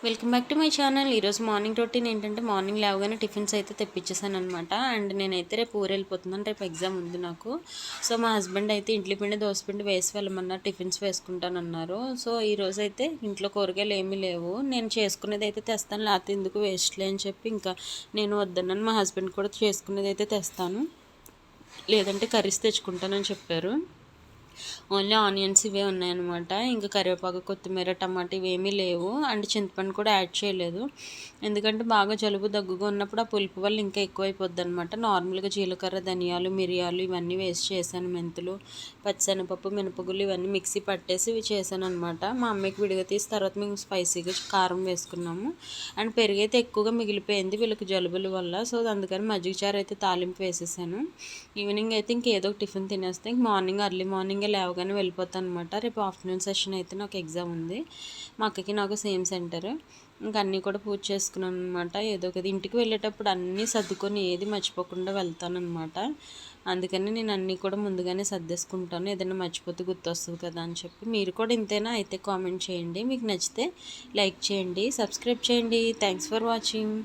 Welcome back to my channel. ఈరోజు morning routine ఏంటంటే morning లేవగానే టిఫిన్స్ అయితే తెప్పించేసాను అనమాట. అండ్ నేనైతే రేపు ఊరు వెళ్ళిపోతున్నాను. రేపు ఎగ్జామ్ ఉంది నాకు. సో మా హస్బెండ్ అయితే ఇడ్లీ పిండి దోశ పిండి వేసి వెళ్ళమన్నారు, టిఫిన్స్ వేసుకుంటానన్నారు. సో ఈరోజు అయితే ఇంట్లో కూరగాయలు ఏమీ లేవు, నేను చేసుకునేది అయితే తెస్తాను, లేకపోతే ఎందుకు వేస్ట్లే అని చెప్పి ఇంకా నేను వద్దన్నాను. మా హస్బెండ్ కూడా చేసుకునేది అయితే తెస్తాను, లేదంటే కర్రీస్ తెచ్చుకుంటానని చెప్పారు. ఓన్లీ ఆనియన్స్ ఇవే ఉన్నాయన్నమాట. ఇంకా కరివేపాకు, కొత్తిమీర, టమాటా ఇవేమీ లేవు. అండ్ చింతపండు కూడా యాడ్ చేయలేదు, ఎందుకంటే బాగా జలుబు దగ్గుగా ఉన్నప్పుడు ఆ పులుపు వల్ల ఇంకా ఎక్కువైపోద్ది అనమాట. నార్మల్గా జీలకర్ర, ధనియాలు, మిరియాలు ఇవన్నీ వేసి చేశాను. మెంతులు, పచ్చిశనగపప్పు, మినపగుళ్ళు ఇవన్నీ మిక్సీ పట్టేసి ఇవి చేశాను అనమాట. మా అమ్మకి విడిగా తీసి తర్వాత మేము స్పైసీగా కారం వేసుకున్నాము. అండ్ పెరుగు అయితే ఎక్కువగా మిగిలిపోయింది వీళ్ళకి జలుబుల వల్ల. సో అందుకని మజ్జిగ చారు అయితే తాలింపు వేసేసాను. ఈవినింగ్ అయితే ఇంకేదో ఒక టిఫిన్ తినేస్తే ఇంక మార్నింగ్ ఎర్లీ మార్నింగే లేవగానే వెళ్ళిపోతాను అనమాట. రేపు ఆఫ్టర్నూన్ సెషన్ అయితే నాకు ఎగ్జామ్ ఉంది. మా అక్కకి నాకు సేమ్ సెంటర్. ఇంక అన్నీ కూడా పూజ చేసుకున్నాను అనమాట. ఏదో ఒకటి ఇంటికి వెళ్ళేటప్పుడు అన్నీ సర్దుకొని ఏది మర్చిపోకుండా వెళ్తానమాట. అందుకని నేను అన్నీ కూడా ముందుగానే సర్దేసుకుంటాను, ఏదైనా మర్చిపోతే గుర్తొస్తుంది కదా అని చెప్పి. మీరు కూడా ఇంతేనా అయితే కామెంట్ చేయండి. మీకు నచ్చితే లైక్ చేయండి, సబ్స్క్రైబ్ చేయండి. Thanks for watching.